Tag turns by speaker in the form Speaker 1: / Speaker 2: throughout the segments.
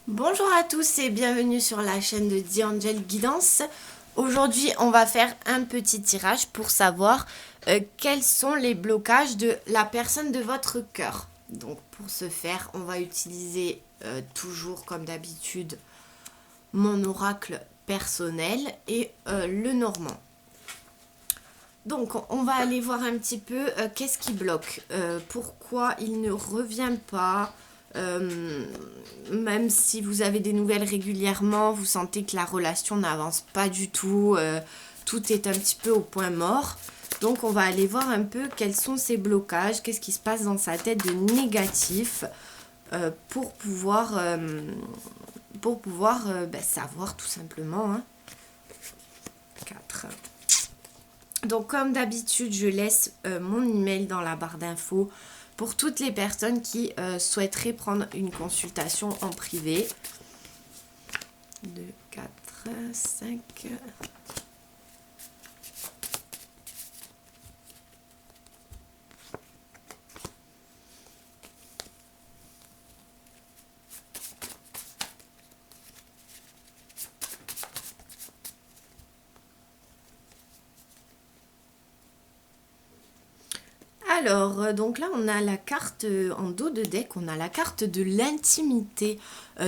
Speaker 1: Bonjour à tous et bienvenue sur la chaîne de The Angel Guidance. Aujourd'hui, on va faire un petit tirage pour savoir quels sont les blocages de la personne de votre cœur. Donc pour ce faire, on va utiliser toujours comme d'habitude mon oracle personnel et le normand. Donc on va aller voir un petit peu qu'est-ce qui bloque, pourquoi il ne revient pas. Même si vous avez des nouvelles régulièrement, vous sentez que la relation n'avance pas du tout, tout est un petit peu au point mort. Donc on va aller voir un peu quels sont ces blocages, qu'est-ce qui se passe dans sa tête de négatif pour pouvoir savoir tout simplement. 4. Donc comme d'habitude, je laisse mon email dans la barre d'infos pour toutes les personnes qui souhaiteraient prendre une consultation en privé. 2, 4, 5. Alors, donc là, on a la carte en dos de deck, on a la carte de l'intimité.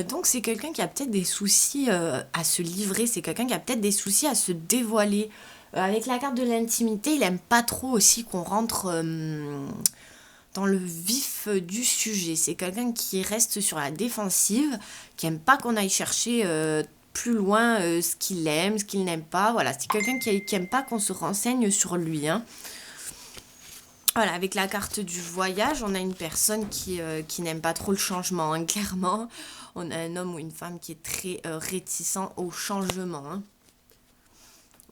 Speaker 1: Donc, c'est quelqu'un qui a peut-être des soucis à se livrer, c'est quelqu'un qui a peut-être des soucis à se dévoiler. Avec la carte de l'intimité, il aime pas trop aussi qu'on rentre dans le vif du sujet. C'est quelqu'un qui reste sur la défensive, qui aime pas qu'on aille chercher plus loin ce qu'il aime, ce qu'il n'aime pas. Voilà, c'est quelqu'un qui aime pas qu'on se renseigne sur lui, hein. Voilà, avec la carte du voyage, on a une personne qui n'aime pas trop le changement, hein, clairement. On a un homme ou une femme qui est très réticent au changement, hein.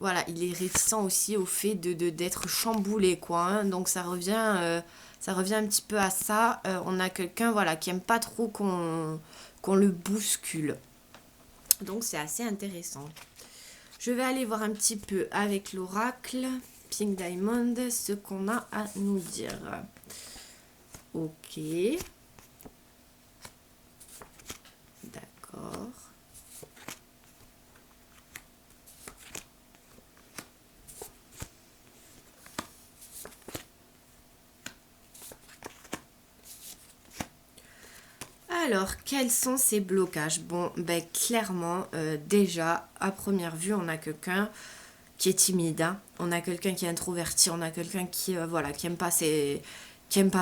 Speaker 1: Voilà, il est réticent aussi au fait d'être chamboulé, quoi, hein. Donc ça revient un petit peu à ça. On a quelqu'un, voilà, qui aime pas trop qu'on le bouscule. Donc c'est assez intéressant. Je vais aller voir un petit peu avec l'oracle Pink Diamond ce qu'on a à nous dire. Ok. D'accord. Alors, quels sont ces blocages? Bon, ben clairement, déjà, à première vue, on a quelqu'un qui est timide, hein. On a quelqu'un qui est introverti, on a quelqu'un qui, voilà, qui aime pas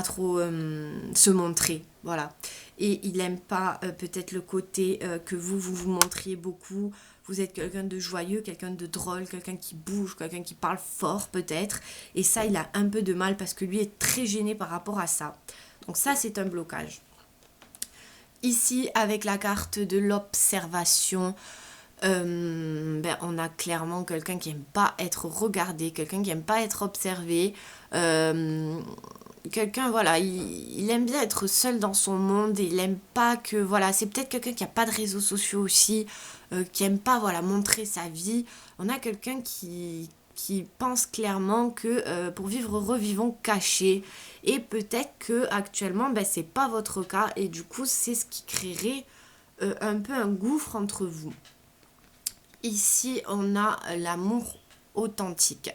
Speaker 1: trop se montrer, voilà. Et il aime pas peut-être le côté que vous montriez beaucoup. Vous êtes quelqu'un de joyeux, quelqu'un de drôle, quelqu'un qui bouge, quelqu'un qui parle fort peut-être. Et ça, il a un peu de mal parce que lui est très gêné par rapport à ça. Donc ça, c'est un blocage. Ici, avec la carte de l'observation, on a clairement quelqu'un qui aime pas être regardé, quelqu'un qui aime pas être observé, quelqu'un, voilà, il aime bien être seul dans son monde, et il aime pas que, voilà, c'est peut-être quelqu'un qui a pas de réseaux sociaux aussi, qui aime pas, voilà, montrer sa vie. On a quelqu'un qui pense clairement que pour vivre, revivons cachés. Et peut-être que actuellement, c'est pas votre cas, et du coup, c'est ce qui créerait un peu un gouffre entre vous. Ici, on a l'amour authentique.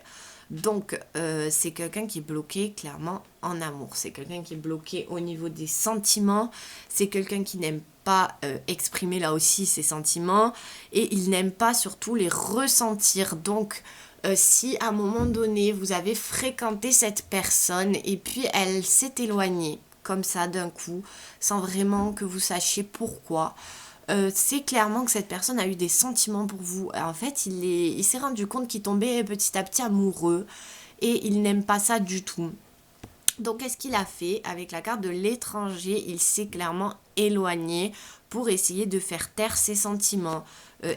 Speaker 1: Donc, c'est quelqu'un qui est bloqué clairement en amour. C'est quelqu'un qui est bloqué au niveau des sentiments. C'est quelqu'un qui n'aime pas exprimer là aussi ses sentiments. Et il n'aime pas surtout les ressentir. Donc, si à un moment donné, vous avez fréquenté cette personne et puis elle s'est éloignée comme ça d'un coup, sans vraiment que vous sachiez pourquoi, c'est clairement que cette personne a eu des sentiments pour vous. En fait, il s'est rendu compte qu'il tombait petit à petit amoureux et il n'aime pas ça du tout. Donc, qu'est-ce qu'il a fait? Avec la carte de l'étranger, il s'est clairement éloigné pour essayer de faire taire ses sentiments.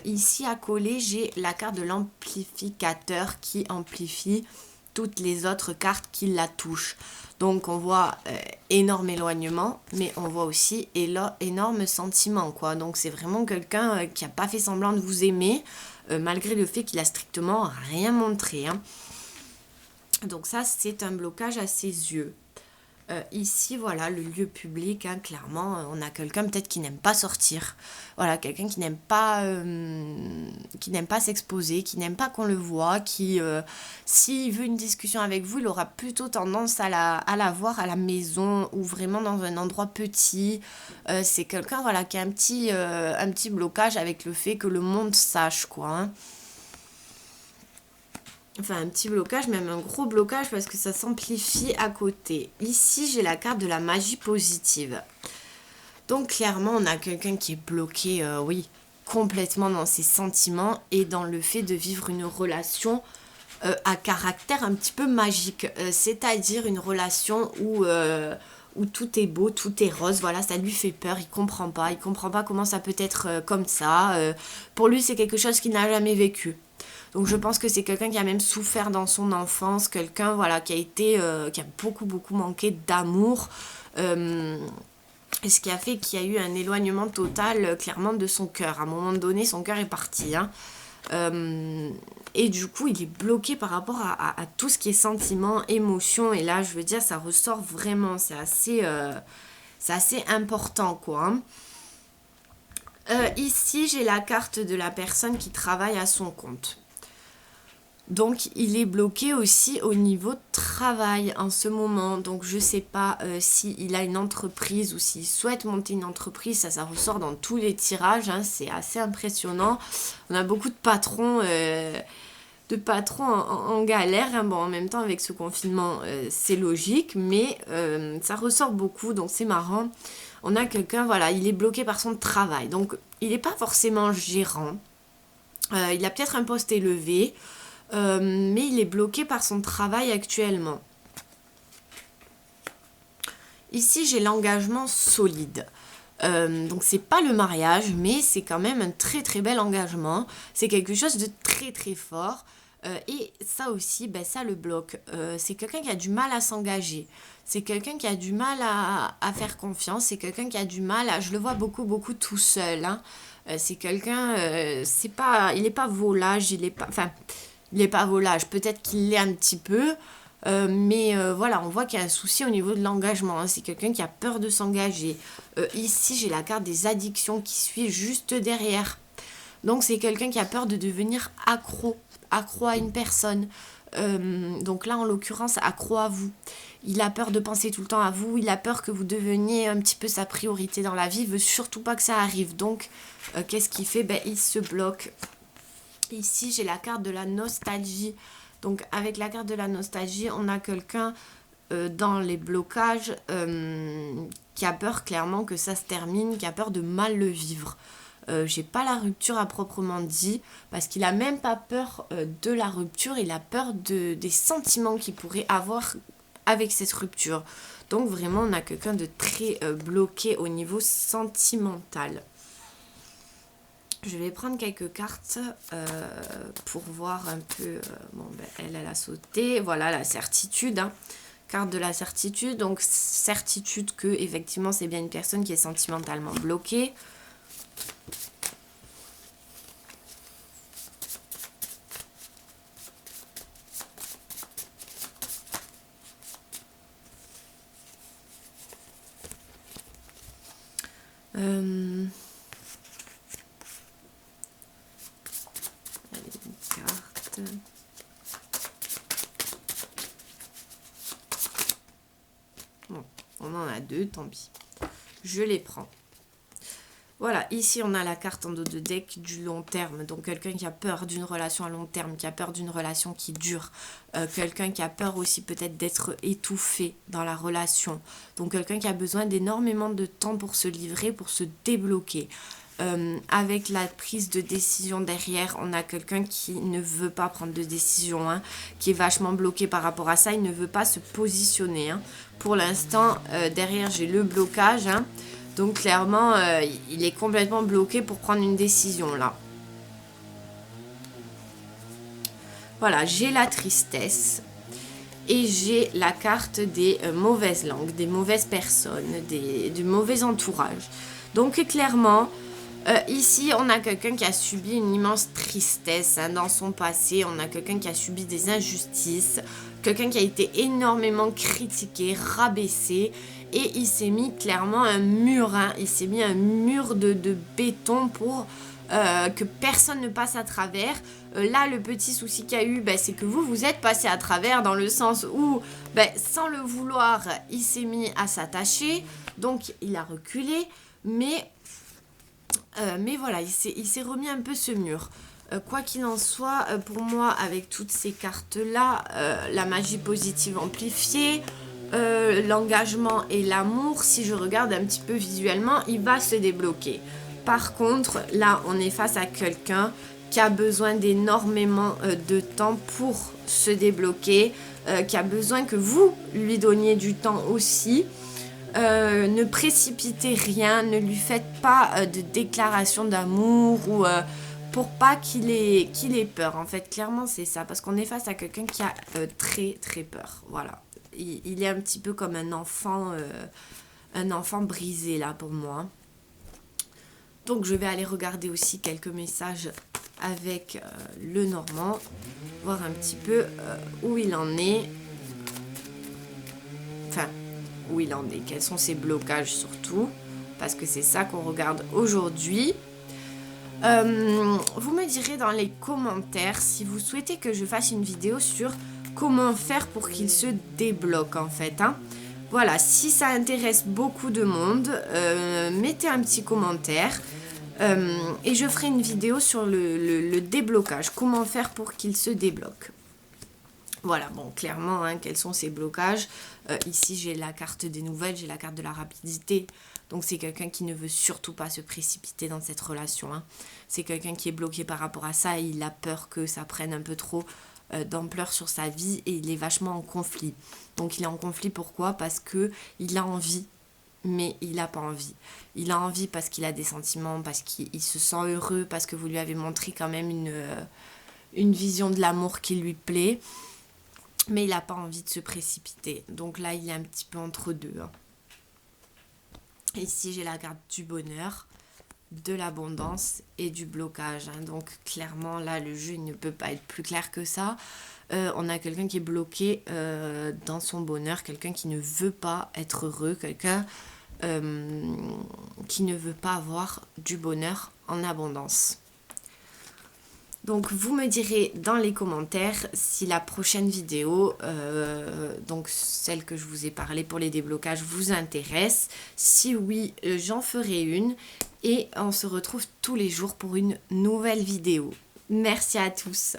Speaker 1: Ici, à coller, j'ai la carte de l'amplificateur qui amplifie toutes les autres cartes qui la touchent. Donc on voit énorme éloignement, mais on voit aussi énorme sentiment, quoi. Donc c'est vraiment quelqu'un qui n'a pas fait semblant de vous aimer, malgré le fait qu'il a strictement rien montré, hein. Donc ça, c'est un blocage à ses yeux. Ici, voilà, le lieu public, hein, clairement, on a quelqu'un peut-être qui n'aime pas sortir. Voilà, quelqu'un qui n'aime pas s'exposer, qui n'aime pas qu'on le voit, qui, s'il veut une discussion avec vous, il aura plutôt tendance à la voir à la maison ou vraiment dans un endroit petit. C'est quelqu'un, voilà, qui a un petit blocage avec le fait que le monde sache, quoi, hein. Enfin, un petit blocage, même un gros blocage parce que ça s'amplifie à côté. Ici, j'ai la carte de la magie positive. Donc, clairement, on a quelqu'un qui est bloqué, oui, complètement dans ses sentiments et dans le fait de vivre une relation à caractère un petit peu magique. C'est-à-dire une relation où tout est beau, tout est rose. Voilà, ça lui fait peur, il comprend pas. Il comprend pas comment ça peut être comme ça. Pour lui, c'est quelque chose qu'il n'a jamais vécu. Donc je pense que c'est quelqu'un qui a même souffert dans son enfance, quelqu'un voilà qui a beaucoup beaucoup manqué d'amour, et ce qui a fait qu'il y a eu un éloignement total clairement de son cœur. À un moment donné, son cœur est parti, hein. Et du coup, il est bloqué par rapport à tout ce qui est sentiment, émotion. Et là, je veux dire, ça ressort vraiment. C'est assez important, quoi, hein. Ici, j'ai la carte de la personne qui travaille à son compte. Donc il est bloqué aussi au niveau travail en ce moment. Donc je sais pas s'il a une entreprise ou s'il souhaite monter une entreprise. Ça ressort dans tous les tirages, hein. C'est assez impressionnant. On a beaucoup de patrons en galère, hein. Bon, en même temps avec ce confinement c'est logique, mais ça ressort beaucoup, donc c'est marrant. On a quelqu'un, voilà, il est bloqué par son travail. Donc il n'est pas forcément gérant. Il a peut-être un poste élevé. Mais il est bloqué par son travail actuellement. Ici, j'ai l'engagement solide. Donc, c'est pas le mariage, mais c'est quand même un très très bel engagement. C'est quelque chose de très très fort. Et ça aussi, ben, ça le bloque. C'est quelqu'un qui a du mal à s'engager. C'est quelqu'un qui a du mal à faire confiance. C'est quelqu'un qui a du mal à... Je le vois beaucoup, beaucoup tout seul, hein. C'est quelqu'un... c'est pas... Il n'est pas volage, il est pas... Enfin... Il n'est pas volage, peut-être qu'il l'est un petit peu, mais voilà, on voit qu'il y a un souci au niveau de l'engagement, hein. C'est quelqu'un qui a peur de s'engager. Ici, j'ai la carte des addictions qui suit juste derrière. Donc, c'est quelqu'un qui a peur de devenir accro à une personne. Donc là, en l'occurrence, accro à vous. Il a peur de penser tout le temps à vous, il a peur que vous deveniez un petit peu sa priorité dans la vie, il veut surtout pas que ça arrive. Donc, qu'est-ce qu'il fait? Ben, il se bloque. Ici, j'ai la carte de la nostalgie. Donc, avec la carte de la nostalgie, on a quelqu'un dans les blocages qui a peur clairement que ça se termine, qui a peur de mal le vivre. J'ai pas la rupture à proprement dit, parce qu'il a même pas peur de la rupture, il a peur des sentiments qu'il pourrait avoir avec cette rupture. Donc, vraiment, on a quelqu'un de très bloqué au niveau sentimental. Je vais prendre quelques cartes pour voir un peu... bon, ben, elle a sauté. Voilà, la certitude, hein. Carte de la certitude. Donc, certitude que, effectivement, c'est bien une personne qui est sentimentalement bloquée. Carte. Bon, on en a deux, tant pis. Je les prends. Voilà, ici on a la carte en dos de deck du long terme. Donc quelqu'un qui a peur d'une relation à long terme, qui a peur d'une relation qui dure. Quelqu'un qui a peur aussi peut-être d'être étouffé dans la relation. Donc quelqu'un qui a besoin d'énormément de temps pour se livrer, pour se débloquer. Avec la prise de décision derrière, on a quelqu'un qui ne veut pas prendre de décision, hein, qui est vachement bloqué par rapport à ça. Il ne veut pas se positionner, hein. Pour l'instant, derrière j'ai le blocage, hein. Donc clairement, il est complètement bloqué pour prendre une décision là. Voilà, j'ai la tristesse. Et j'ai la carte des mauvaises langues, des mauvaises personnes, du mauvais entourage. Donc clairement, ici, on a quelqu'un qui a subi une immense tristesse, hein, dans son passé. On a quelqu'un qui a subi des injustices, quelqu'un qui a été énormément critiqué, rabaissé, et il s'est mis clairement un mur, hein. Il s'est mis un mur de béton pour que personne ne passe à travers. Là, le petit souci qu'il y a eu, c'est que vous êtes passé à travers, dans le sens où, sans le vouloir, il s'est mis à s'attacher, donc il a reculé, mais voilà, il s'est remis un peu ce mur. Quoi qu'il en soit, pour moi, avec toutes ces cartes-là, la magie positive amplifiée, l'engagement et l'amour, si je regarde un petit peu visuellement, il va se débloquer. Par contre, là, on est face à quelqu'un qui a besoin d'énormément de temps pour se débloquer, qui a besoin que vous lui donniez du temps aussi. Ne précipitez rien, ne lui faites pas de déclaration d'amour ou pour pas qu'il ait peur. En fait, clairement, c'est ça, parce qu'on est face à quelqu'un qui a très très peur. Voilà, il est un petit peu comme un enfant brisé là pour moi. Donc je vais aller regarder aussi quelques messages avec le Normand, voir un petit peu où il en est. Enfin, où il en est, quels sont ses blocages surtout, parce que c'est ça qu'on regarde aujourd'hui. Vous me direz dans les commentaires si vous souhaitez que je fasse une vidéo sur comment faire pour qu'il se débloque en fait, hein. Voilà, si ça intéresse beaucoup de monde, mettez un petit commentaire et je ferai une vidéo sur le déblocage, comment faire pour qu'il se débloque. Voilà, bon, clairement, hein, quels sont ces blocages. Ici, j'ai la carte des nouvelles, j'ai la carte de la rapidité. Donc, c'est quelqu'un qui ne veut surtout pas se précipiter dans cette relation, hein. C'est quelqu'un qui est bloqué par rapport à ça et il a peur que ça prenne un peu trop d'ampleur sur sa vie et il est vachement en conflit. Donc, il est en conflit, pourquoi? Parce qu'il a envie, mais il n'a pas envie. Il a envie parce qu'il a des sentiments, parce qu'il se sent heureux, parce que vous lui avez montré quand même une vision de l'amour qui lui plaît. Mais il n'a pas envie de se précipiter. Donc là, il est un petit peu entre deux, hein. Ici, j'ai la carte du bonheur, de l'abondance et du blocage, hein. Donc clairement, là, le jeu ne peut pas être plus clair que ça. On a quelqu'un qui est bloqué dans son bonheur, quelqu'un qui ne veut pas être heureux, quelqu'un qui ne veut pas avoir du bonheur en abondance. Donc vous me direz dans les commentaires si la prochaine vidéo, donc celle que je vous ai parlé pour les déblocages, vous intéresse. Si oui, j'en ferai une et on se retrouve tous les jours pour une nouvelle vidéo. Merci à tous.